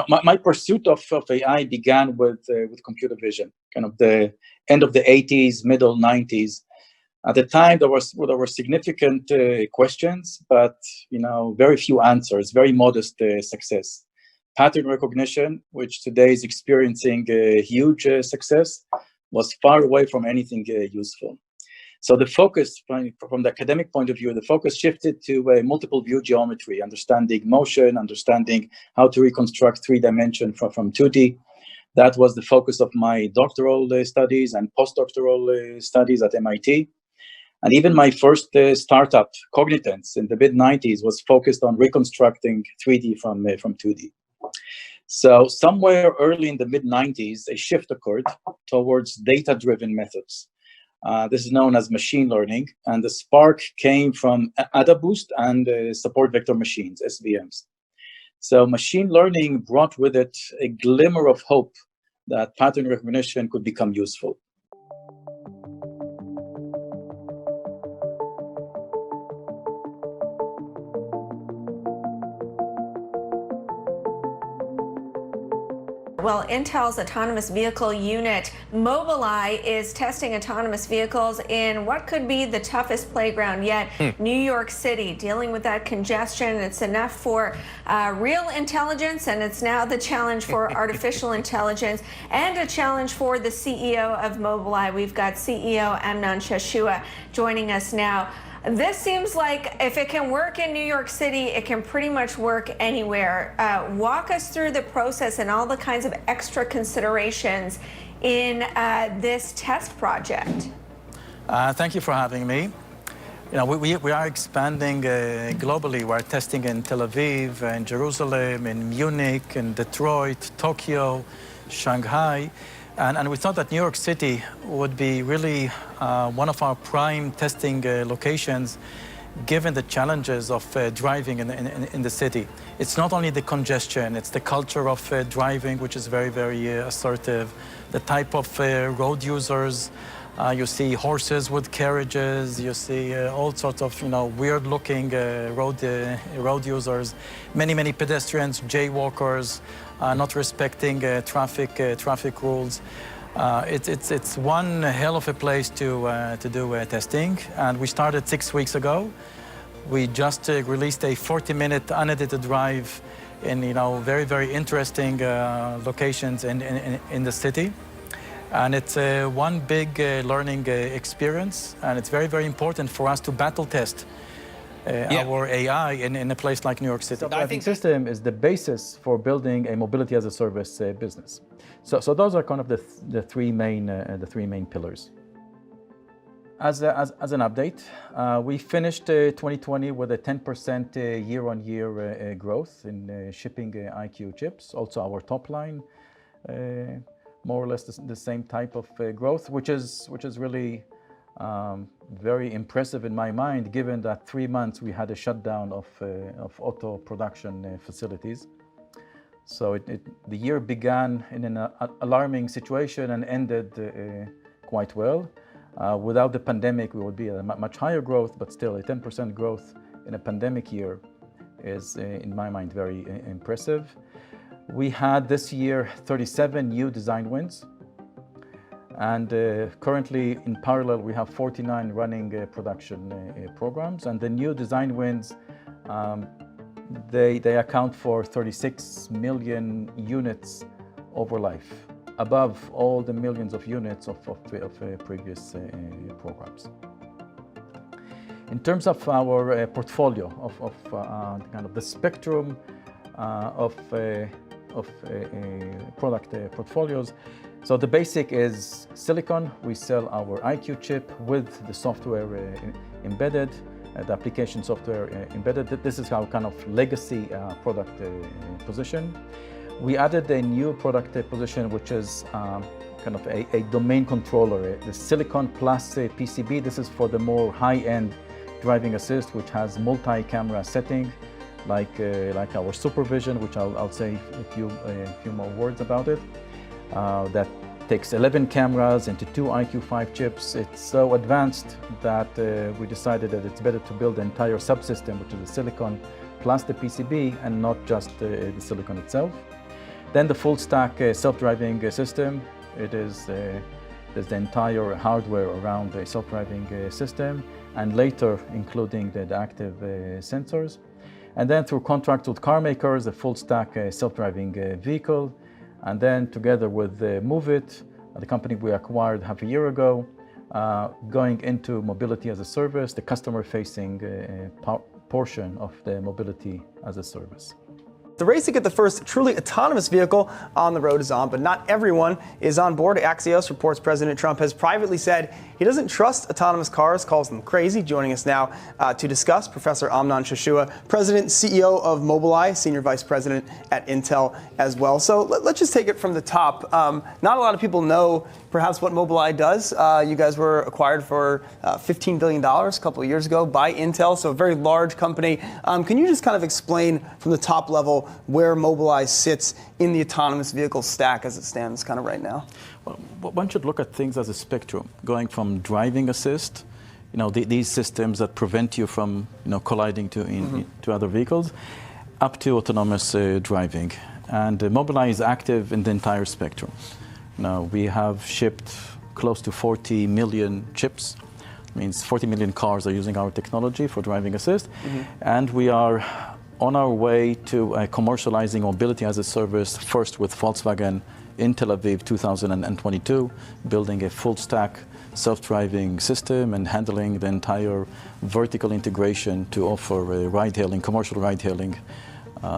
my pursuit of AI began with computer vision, kind of the end of the 80s, middle 90s. At the time, there were significant questions, but very few answers, very modest success. Pattern recognition, which today is experiencing a huge success, was far away from anything useful. So the focus, from the academic point of view, the focus shifted to multiple view geometry, understanding motion, understanding how to reconstruct 3D from 2D. That was the focus of my doctoral studies and postdoctoral studies at MIT. And even my first startup, Cognitance, in the mid-90s, was focused on reconstructing 3D from 2D. So somewhere early in the mid-90s, a shift occurred towards data-driven methods. This is known as machine learning, and the spark came from AdaBoost and support vector machines, SVMs. So machine learning brought with it a glimmer of hope that pattern recognition could become useful. Well, Intel's autonomous vehicle unit, Mobileye, is testing autonomous vehicles in what could be the toughest playground yet, New York City, dealing with that congestion. It's enough for real intelligence, and it's now the challenge for artificial intelligence and a challenge for the CEO of Mobileye. We've got CEO Amnon Shashua joining us now. This seems like if it can work in New York City, it can pretty much work anywhere. Walk us through the process and all the kinds of extra considerations in this test project. Thank you for having me. We are expanding globally. We're testing in Tel Aviv, in Jerusalem, in Munich, in Detroit, Tokyo, Shanghai. And we thought that New York City would be really one of our prime testing locations, given the challenges of driving in the city. It's not only the congestion, it's the culture of driving, which is very, very assertive, the type of road users. You see horses with carriages, you see all sorts of weird-looking road users, many pedestrians, jaywalkers, not respecting traffic rules. It's one hell of a place to do testing, and we started 6 weeks ago. We just released a 40-minute unedited drive in very interesting locations in the city. And it's one big learning experience, and it's very important for us to battle test our AI in a place like New York City. The driving system is the basis for building a mobility as a service business. So those are kind of the three main pillars. As an update, we finished 2020 with a 10% year-on-year growth in shipping IQ chips. Also, our top line. More or less the same type of growth, which is really very impressive in my mind, given that 3 months we had a shutdown of auto production facilities. So the year began in an alarming situation and ended quite well. Without the pandemic, we would be at a much higher growth, but still a 10% growth in a pandemic year is, in my mind, very impressive. We had this year 37 new design wins, and currently in parallel we have 49 running production programs. And the new design wins, they account for 36 million units over life, above all the millions of units of previous programs. In terms of our portfolio of kind of the spectrum of product portfolios. So the basic is silicon. We sell our IQ chip with the software embedded, the application software embedded. This is our kind of legacy product position. We added a new product position, which is kind of a domain controller, the silicon plus PCB. This is for the more high-end driving assist, which has multi-camera setting, like our supervision, which I'll say a few more words about it. That takes 11 cameras into 2 IQ5 chips. It's so advanced that we decided that it's better to build the entire subsystem, which is the silicon plus the PCB, and not just the silicon itself. Then the full stack self-driving system, it is there's the entire hardware around the self-driving system, and later including the active sensors. And then through contracts with car makers, a full stack self-driving vehicle. And then together with MoveIt, the company we acquired half a year ago, going into mobility as a service, the customer-facing portion of the mobility as a service. The race to get the first truly autonomous vehicle on the road is on, but not everyone is on board. Axios reports President Trump has privately said he doesn't trust autonomous cars, calls them crazy. Joining us now to discuss, Professor Amnon Shashua, President, CEO of Mobileye, Senior Vice President at Intel as well. So let's just take it from the top. Not a lot of people know perhaps what Mobileye does. You guys were acquired for $15 billion a couple of years ago by Intel, so a very large company. Can you just kind of explain from the top level where Mobileye sits in the autonomous vehicle stack as it stands kind of right now? Well, one should look at things as a spectrum, going from driving assist, these systems that prevent you from colliding to other vehicles, up to autonomous driving. And Mobileye is active in the entire spectrum. Now, we have shipped close to 40 million chips. It means 40 million cars are using our technology for driving assist. And we are on our way to commercializing mobility as a service, first with Volkswagen in Tel Aviv 2022, building a full stack self-driving system and handling the entire vertical integration to offer ride-hailing, commercial ride-hailing,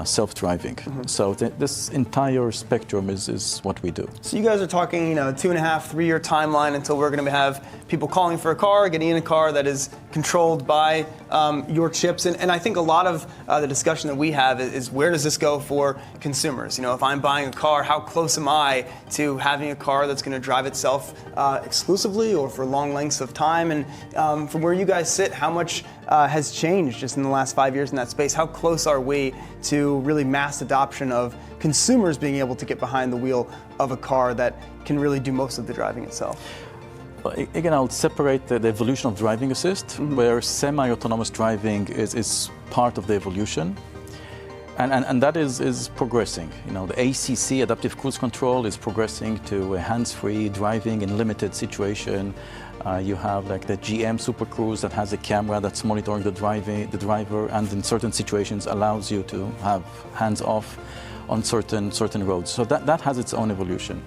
self-driving. So this entire spectrum is what we do. So you guys are talking, 2.5, 3 year timeline until we're going to have people calling for a car, getting in a car that is controlled by your chips. And I think a lot of the discussion that we have is where does this go for consumers? If I'm buying a car, how close am I to having a car that's going to drive itself exclusively or for long lengths of time? And from where you guys sit, how much has changed just in the last 5 years in that space? How close are we to really mass adoption of consumers being able to get behind the wheel of a car that can really do most of the driving itself? Well, again, I'll separate the evolution of driving assist, where semi-autonomous driving is part of the evolution. And that is progressing. The ACC, Adaptive Cruise Control, is progressing to hands-free driving in limited situation. You have like the GM Super Cruise that has a camera that's monitoring the driver, and in certain situations allows you to have hands-off on certain roads. So that has its own evolution.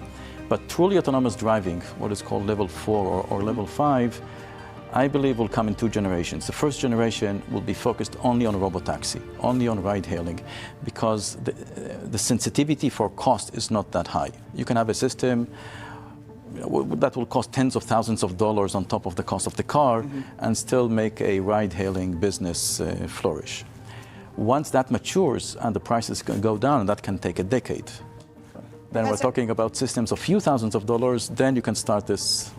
But truly autonomous driving, what is called level 4 or level 5, I believe will come in 2 generations. The first generation will be focused only on robotaxi, only on ride-hailing, because the sensitivity for cost is not that high. You can have a system that will cost tens of thousands of dollars on top of the cost of the car and still make a ride-hailing business flourish. Once that matures and the prices can go down, that can take a decade. Then we're talking about systems of few thousands of dollars, then you can start this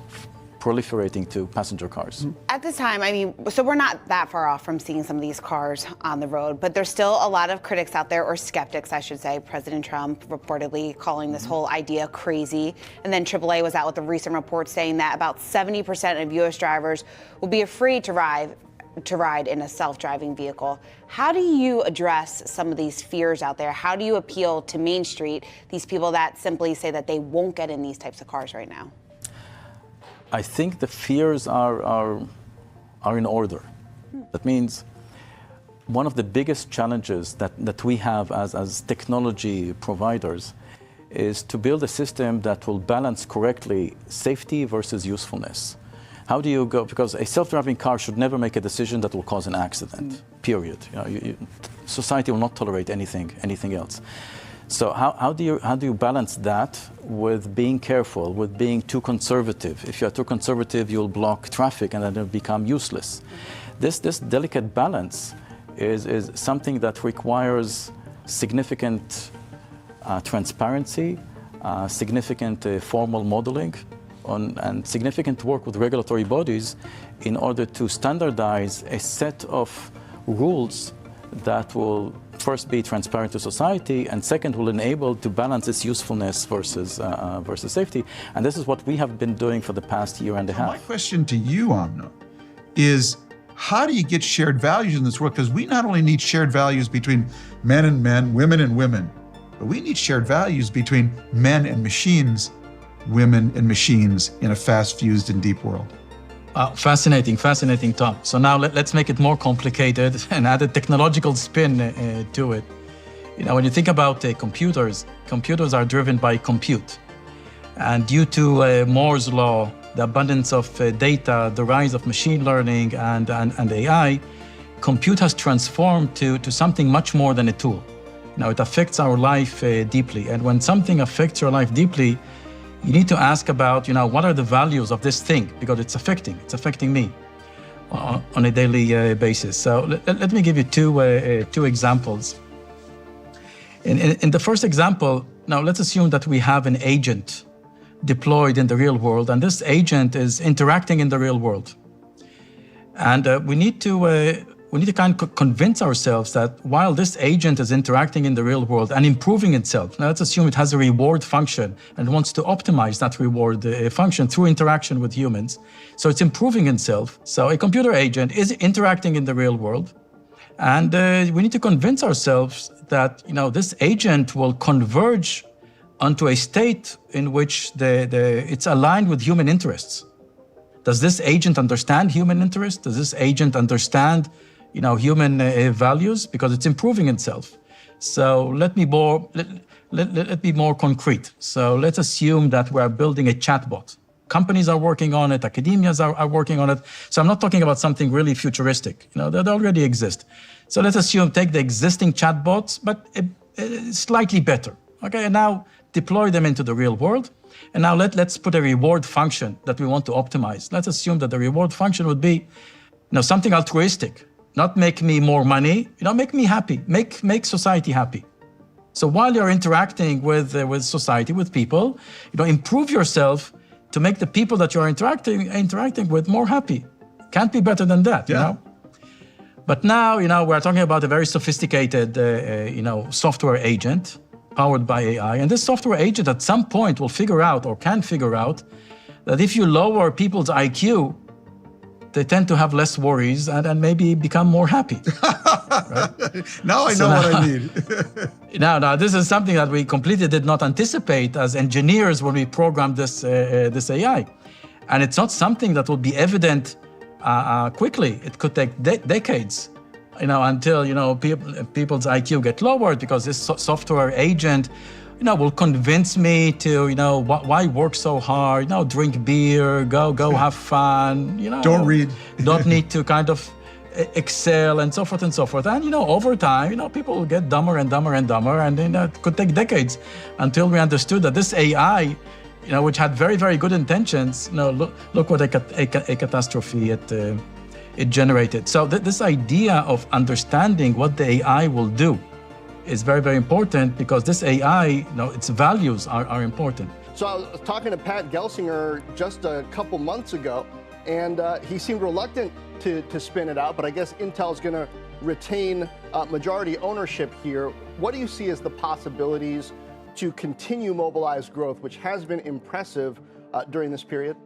proliferating to passenger cars. At this time, so we're not that far off from seeing some of these cars on the road, but there's still a lot of critics out there, or skeptics, I should say. President Trump reportedly calling this whole idea crazy. And then AAA was out with a recent report saying that about 70% of U.S. drivers will be afraid to ride in a self-driving vehicle. How do you address some of these fears out there? How do you appeal to Main Street, these people that simply say that they won't get in these types of cars right now? I think the fears are in order. That means one of the biggest challenges that we have as technology providers is to build a system that will balance correctly safety versus usefulness. How do you go? Because a self-driving car should never make a decision that will cause an accident, period. Society will not tolerate anything else. So how do you balance that with being careful, with being too conservative? If you're too conservative, you'll block traffic and then it'll become useless. This delicate balance is something that requires significant transparency, significant formal modeling, and significant work with regulatory bodies in order to standardize a set of rules that will first be transparent to society, and second will enable to balance its usefulness versus safety. And this is what we have been doing for the past year and a half. My question to you, Amnon, is how do you get shared values in this world? Because we not only need shared values between men and men, women and women, But we need shared values between men and machines, women and machines in a fast, fused, and deep world. Fascinating, Tom. So now let's make it more complicated and add a technological spin to it. When you think about computers are driven by compute. And due to Moore's law, the abundance of data, the rise of machine learning and AI, compute has transformed to something much more than a tool. It affects our life deeply. And when something affects your life deeply, you need to ask about, what are the values of this thing? Because it's affecting me on a daily basis. So let me give you two examples. In the first example, now let's assume that we have an agent deployed in the real world, and this agent is interacting in the real world. And we need to kind of convince ourselves that while this agent is interacting in the real world and improving itself, now let's assume it has a reward function and wants to optimize that reward function through interaction with humans. So it's improving itself. So a computer agent is interacting in the real world. And we need to convince ourselves that this agent will converge onto a state in which it's aligned with human interests. Does this agent understand human interests? Does this agent understand human values? Because it's improving itself. So let me be more concrete. So let's assume that we're building a chatbot. Companies are working on it, academias are working on it. So I'm not talking about something really futuristic, that already exist. So let's assume take the existing chatbots, but slightly better. Okay, and now deploy them into the real world. And now let's put a reward function that we want to optimize. Let's assume that the reward function would be something altruistic, not make me more money, make me happy, make society happy. So while you're interacting with society, with people, improve yourself to make the people that you're interacting with more happy. Can't be better than that, But now, we're talking about a very sophisticated, software agent powered by AI. And this software agent at some point will figure out or can figure out that if you lower people's IQ, they tend to have less worries and maybe become more happy. Right? Now I know what I need. Now, this is something that we completely did not anticipate as engineers when we programmed this AI. And it's not something that will be evident quickly. It could take decades, until, people's IQ get lowered, because this software agent, will convince me to, why work so hard, drink beer, go have fun, Don't read. Don't need to kind of excel and so forth and so forth. And, over time, people will get dumber and dumber and dumber. And it could take decades until we understood that this AI, which had very, very good intentions, look what a catastrophe it generated. So this idea of understanding what the AI will do is very, very important, because this AI, its values are important. So I was talking to Pat Gelsinger just a couple months ago, and he seemed reluctant to spin it out, but I guess Intel's going to retain majority ownership here. What do you see as the possibilities to continue Mobileye's growth, which has been impressive during this period?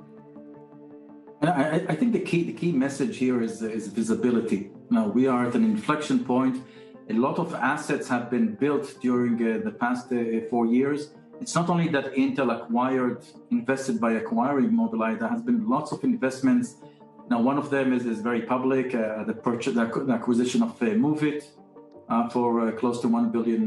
I think the key message here is visibility. Now, we are at an inflection point. A lot of assets have been built during the past 4 years. It's not only that Intel invested by acquiring Mobileye. There has been lots of investments. Now, one of them is very public, the acquisition of MoveIt for close to $1 billion.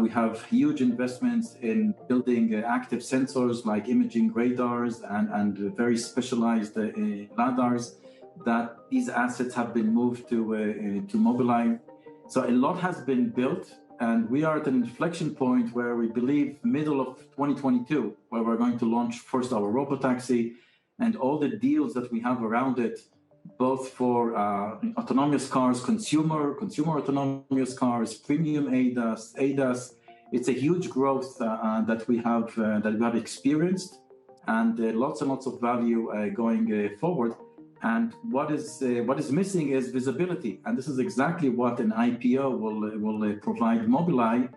We have huge investments in building active sensors like imaging radars and very specialized LiDARs, that these assets have been moved to Mobileye. So a lot has been built, and we are at an inflection point where we believe middle of 2022, where we're going to launch first our robotaxi and all the deals that we have around it, both for autonomous cars, consumer autonomous cars, premium ADAS. It's a huge growth that we have experienced, and lots and lots of value going forward. And what is missing is visibility, and this is exactly what an IPO will provide Mobileye.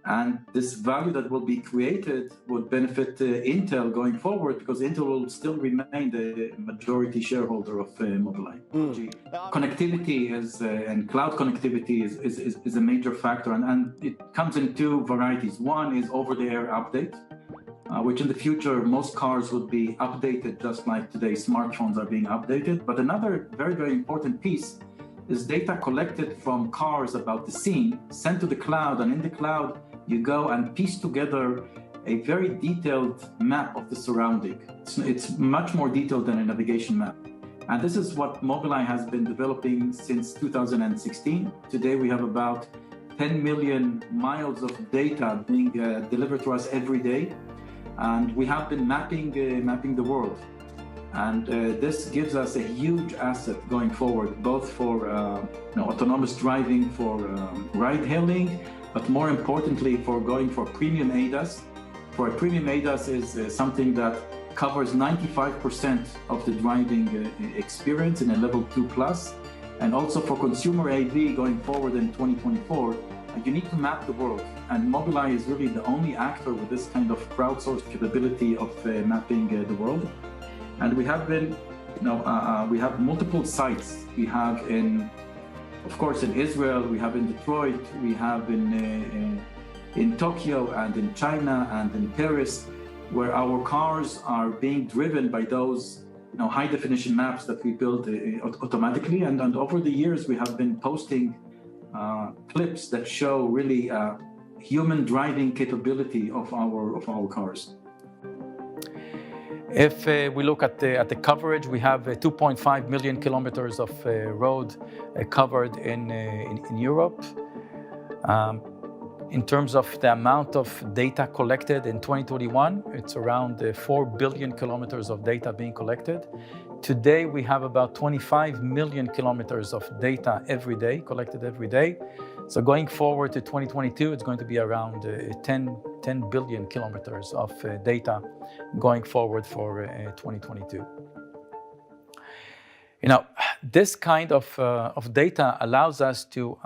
And this value that will be created would benefit Intel going forward, because Intel will still remain the majority shareholder of Mobileye. Connectivity and cloud connectivity is a major factor, and it comes in two varieties. One is over-the-air update, which in the future most cars would be updated just like today's smartphones are being updated. But another very, very important piece is data collected from cars about the scene, sent to the cloud, and in the cloud you go and piece together a very detailed map of the surrounding. It's much more detailed than a navigation map. And this is what Mobileye has been developing since 2016. Today we have about 10 million miles of data being delivered to us every day. And we have been mapping the world. And this gives us a huge asset going forward, both for autonomous driving, for ride hailing, but more importantly for going for premium ADAS. For a premium ADAS is something that covers 95% of the driving experience in a level 2+. And also for consumer AV going forward in 2024, you need to map the world. And Mobileye is really the only actor with this kind of crowdsourced capability of mapping the world. And we have been, we have multiple sites. We have of course, in Israel, we have in Detroit, we have in Tokyo and in China and in Paris, where our cars are being driven by those high-definition maps that we build automatically. And over the years, we have been posting clips that show really human driving capability of our cars. If we look at the coverage, we have 2.5 million kilometers of road covered in Europe. In terms of the amount of data collected in 2021, it's around 4 billion kilometers of data being collected. Today, we have about 25 million kilometers of data collected every day. So going forward to 2022, it's going to be around 10 billion kilometers of data going forward for 2022. This kind of data allows us to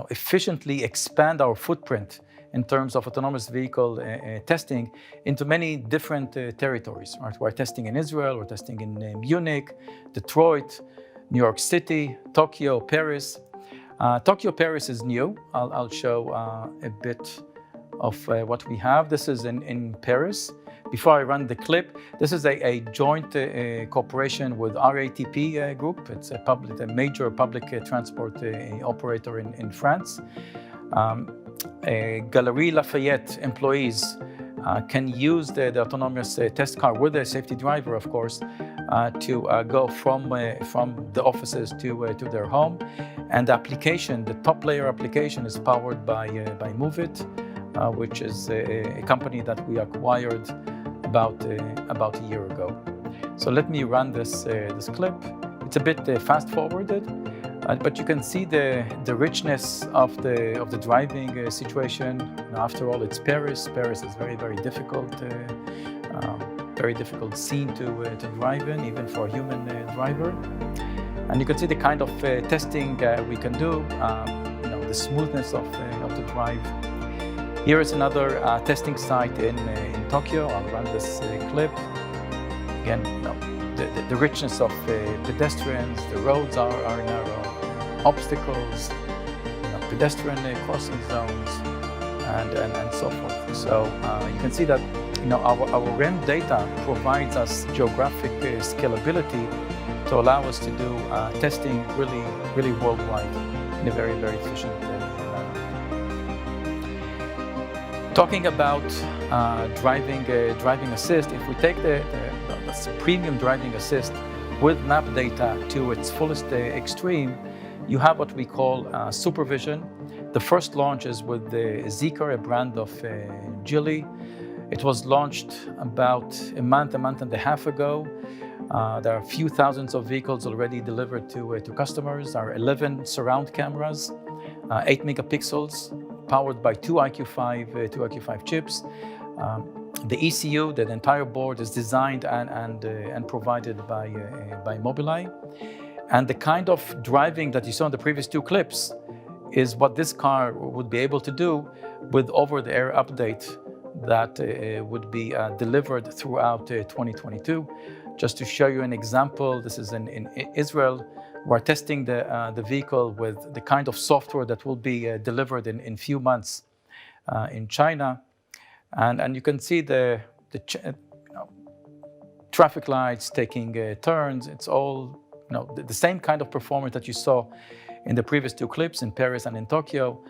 efficiently expand our footprint in terms of autonomous vehicle testing into many different territories. Right? We're testing in Israel, we're testing in Munich, Detroit, New York City, Tokyo, Paris. Tokyo, Paris is new. I'll show a bit of what we have. This is in Paris. Before I run the clip, this is a joint cooperation with RATP group. It's a major public transport operator in France. Galerie Lafayette employees can use the autonomous test car with a safety driver, of course, to go from the offices to their home. And the application, the top layer application, is powered by Moovit, which is a company that we acquired about a year ago. So let me run this clip. It's a bit fast-forwarded, but you can see the richness of the driving situation. After all, it's Paris. Paris is very, very difficult scene to drive in, even for a human driver. And you can see the kind of testing we can do, the smoothness of the drive. Here is another testing site in Tokyo. I'll run this clip. Again, the richness of pedestrians, the roads are narrow, obstacles, pedestrian crossing zones, and so forth. So you can see that our REM data provides us geographic scalability to allow us to do testing really worldwide in a very, very efficient manner. Talking about driving assist, if we take the premium driving assist with map data to its fullest extreme, you have what we call supervision. The first launch is with the Zeekr, a brand of Geely. It was launched about a month and a half ago. There are a few thousands of vehicles already delivered to customers. There are 11 surround cameras, 8 megapixels, powered by two IQ5 chips. The ECU, the entire board, is designed and provided by Mobileye. And the kind of driving that you saw in the previous two clips is what this car would be able to do with over-the-air update that would be delivered throughout 2022. Just to show you an example, this is in Israel. We're testing the vehicle with the kind of software that will be delivered in few months in China. And you can see the traffic lights taking turns. It's all the same kind of performance that you saw in the previous two clips in Paris and in Tokyo.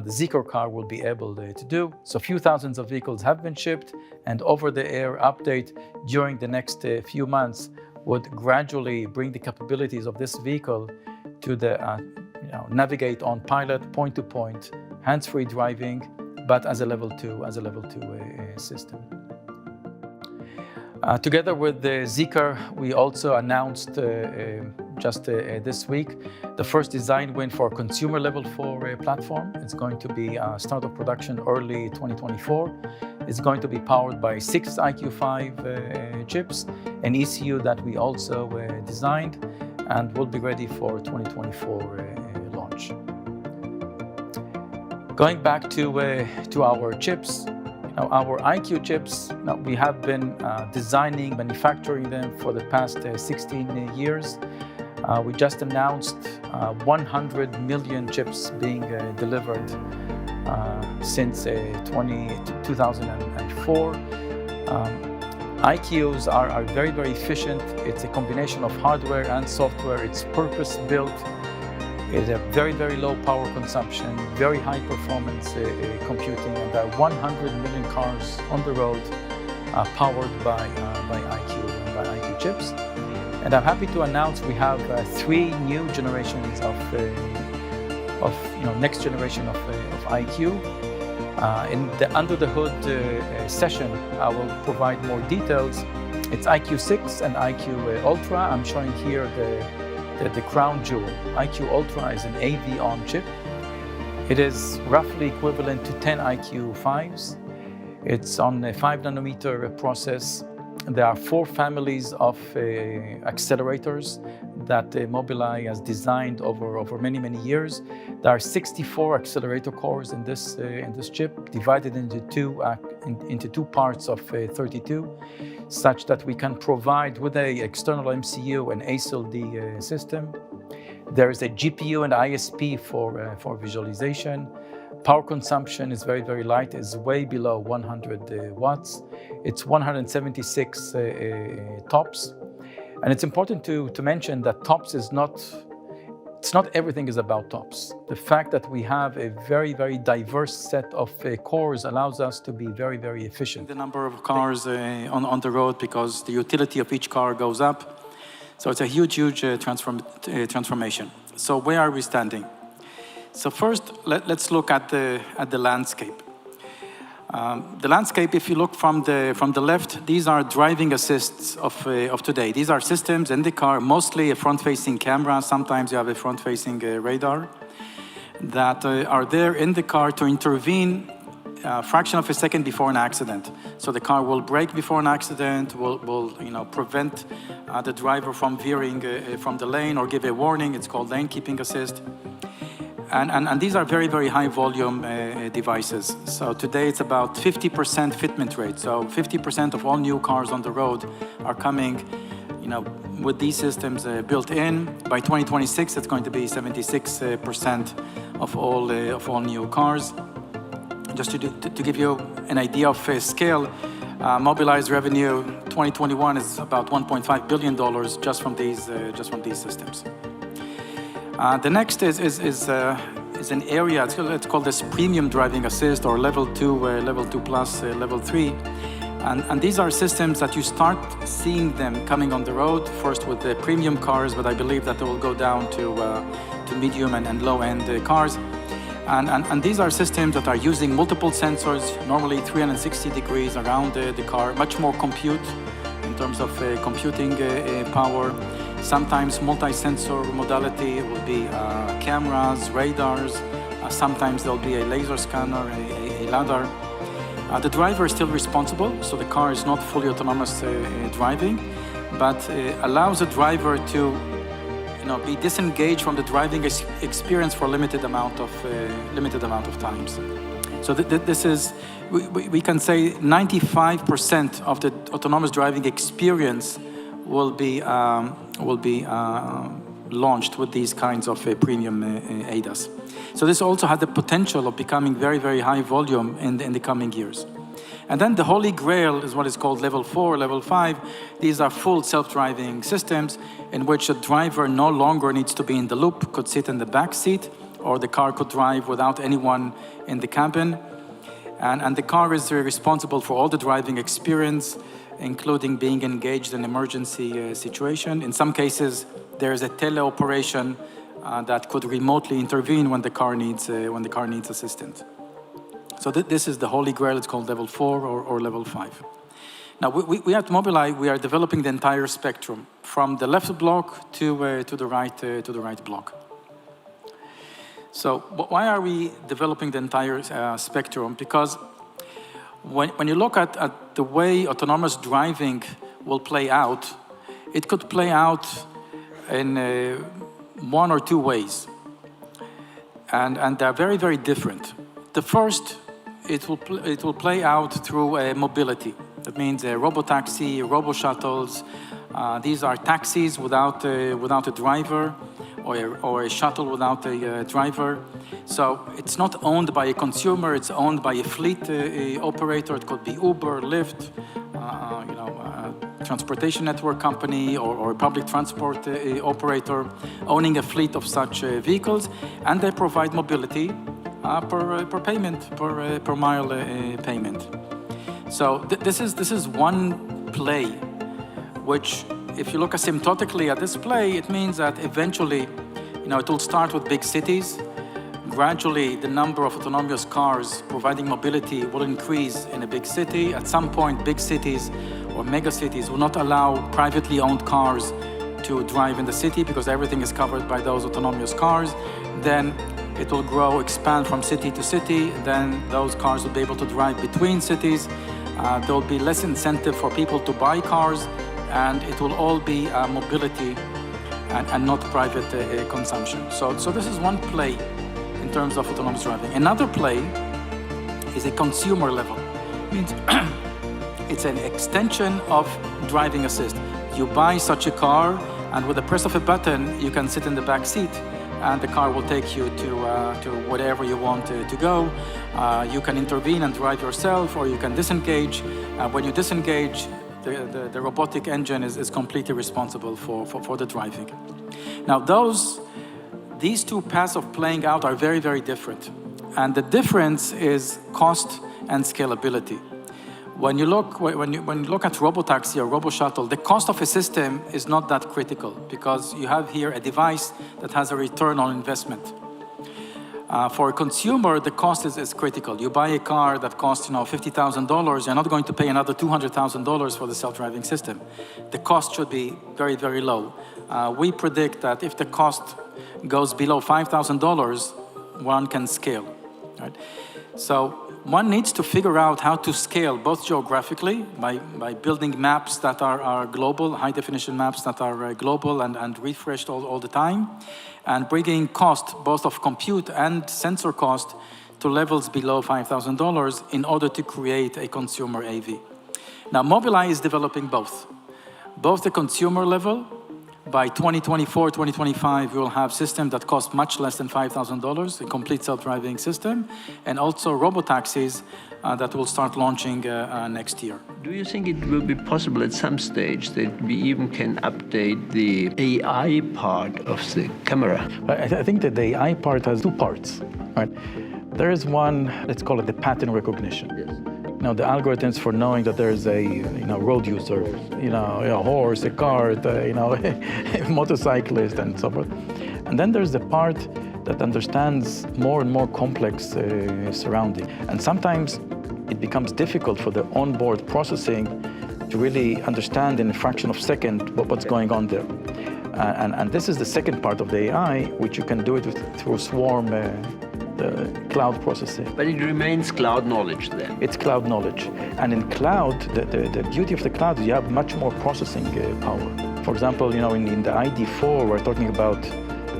The Zeekr car will be able to do. So a few thousands of vehicles have been shipped, and over-the-air update during the next few months would gradually bring the capabilities of this vehicle to the navigate on pilot, point-to-point, hands-free driving, but as a level 2 system. Together with the Zeekr, we also announced just this week the first design win for consumer level 4 platform. It's going to be start of production early 2024. It's going to be powered by 6 IQ5 chips, an ECU that we also designed, and will be ready for 2024 launch. Going back to our chips, our IQ chips, we have been designing, manufacturing them for the past 16 years. We just announced 100 million chips being delivered since 2004. IQs are very, very efficient. It's a combination of hardware and software. It's purpose-built. It's a very, very low power consumption, very high performance computing, and there are 100 million cars on the road powered by IQ chips. And I'm happy to announce we have 3 new generations of next generation of IQ. In the under the hood session, I will provide more details. It's IQ6 and IQ Ultra. I'm showing here the crown jewel. IQ Ultra is an AV-on chip. It is roughly equivalent to 10 IQ5s. It's on a 5-nanometer process. There are 4 families of accelerators that Mobileye has designed over many, many years. There are 64 accelerator cores in this chip, divided into two parts of 32, such that we can provide with an external MCU an ASIL-D system. There is a GPU and ISP for visualization. Power consumption is very, very light. It's way below 100 watts. It's 176 TOPS. And it's important to mention that TOPS is not everything is about TOPS. The fact that we have a very, very diverse set of cores allows us to be very, very efficient. The number of cars on the road, because the utility of each car goes up. So it's a huge transformation. So where are we standing? So first, let's look at the landscape. The landscape, if you look from the left, these are driving assists of today. These are systems in the car, mostly a front-facing camera. Sometimes you have a front-facing radar that are there in the car to intervene a fraction of a second before an accident. So the car will brake before an accident, will prevent the driver from veering from the lane or give a warning. It's called lane keeping assist. And these are very, very high volume devices. So today it's about 50% fitment rate. So 50% of all new cars on the road are coming, with these systems built in. By 2026, it's going to be 76% of all new cars. Just to give you an idea of scale, Mobileye's revenue 2021 is about $1.5 billion just from these systems. The next is an area, it's called this premium driving assist, or level 2 plus, level 3. And these are systems that you start seeing them coming on the road, first with the premium cars, but I believe that they will go down to medium and low-end cars. And these are systems that are using multiple sensors, normally 360 degrees around the car, much more compute in terms of computing power. Sometimes multi-sensor modality will be cameras, radars. Sometimes there'll be a laser scanner, a LiDAR. The driver is still responsible, so the car is not fully autonomous driving, but allows the driver to be disengaged from the driving experience for a limited amount of times. So this is, we can say 95% of the autonomous driving experience will be launched with these kinds of premium ADAS. So this also had the potential of becoming very, very high volume in the coming years. And then the holy grail is what is called level 4, level 5. These are full self-driving systems in which a driver no longer needs to be in the loop, could sit in the back seat, or the car could drive without anyone in the cabin. And the car is responsible for all the driving experience, including being engaged in emergency situation. In some cases, there is a teleoperation that could remotely intervene when the car needs assistance. So this is the holy grail. It's called level 4 or level 5. Now we at Mobileye, we are developing the entire spectrum from the left block to the right block. So why are we developing the entire spectrum? Because when you look at the way autonomous driving will play out, it could play out in one or two ways, and they're very, very different. The first, it will play out through mobility. That means robotaxi, robo-shuttles. These are taxis without a driver, or a shuttle without a driver. So it's not owned by a consumer, it's owned by a fleet operator. It could be Uber, Lyft, transportation network company, or a public transport operator owning a fleet of such vehicles, and they provide mobility per payment, per mile payment. So this is one play, which, if you look asymptotically at this play, it means that eventually, it will start with big cities. Gradually, the number of autonomous cars providing mobility will increase in a big city. At some point, big cities or mega cities will not allow privately owned cars to drive in the city because everything is covered by those autonomous cars. Then it will grow, expand from city to city. Then those cars will be able to drive between cities. There will be less incentive for people to buy cars, and it will all be mobility and not private consumption. So this is one play in terms of autonomous driving. Another play is a consumer level. It means it's an extension of driving assist. You buy such a car, and with the press of a button, you can sit in the back seat, and the car will take you to wherever you want to go. You can intervene and drive yourself, or you can disengage. When you disengage, the robotic engine is completely responsible for the driving. Now, these two paths of playing out are very, very different. And the difference is cost and scalability. When you look at robotaxi or robo-shuttle, the cost of a system is not that critical because you have here a device that has a return on investment. For a consumer, the cost is critical. You buy a car that costs $50,000, you're not going to pay another $200,000 for the self-driving system. The cost should be very, very low. We predict that if the cost goes below $5,000, one can scale. Right? So one needs to figure out how to scale both geographically by building maps that are global, high-definition maps that are global and refreshed all the time, and bringing cost, both of compute and sensor cost, to levels below $5,000 in order to create a consumer AV. Now, Mobileye is developing both the consumer level. By 2024, 2025, we will have systems that cost much less than $5,000, a complete self-driving system, and also robotaxis that will start launching next year. Do you think it will be possible at some stage that we even can update the AI part of the camera? I think that the AI part has two parts, right? There is one, let's call it the pattern recognition. Yes. The algorithms for knowing that there's a road user, a horse, a cart, a motorcyclist, and so forth. And then there's the part that understands more and more complex surrounding. And sometimes it becomes difficult for the onboard processing to really understand in a fraction of a second what's going on there. And this is the second part of the AI, which you can do it through Swarm the cloud processing. But it remains cloud knowledge then? It's cloud knowledge. And in cloud, the beauty of the cloud is you have much more processing power. For example, in the ID4, we're talking about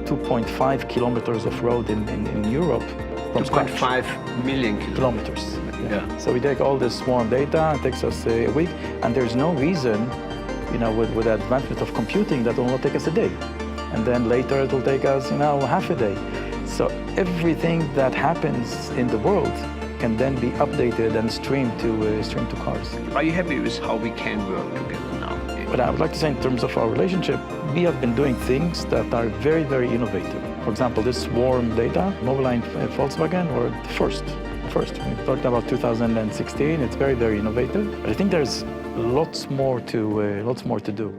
2.5 kilometers of road in Europe from scratch. 2.5 million Kilometers. Yeah. So we take all this swarm data, it takes us a week, and there's no reason, with the advancement of computing, that will not take us a day. And then later it will take us, half a day. So everything that happens in the world can then be updated and streamed to cars. Are you happy with how we can work together now? But I would like to say, in terms of our relationship, we have been doing things that are very, very innovative. For example, this swarm data, Mobileye and Volkswagen were the first. We talked about 2016. It's very, very innovative. But I think there's lots more to do.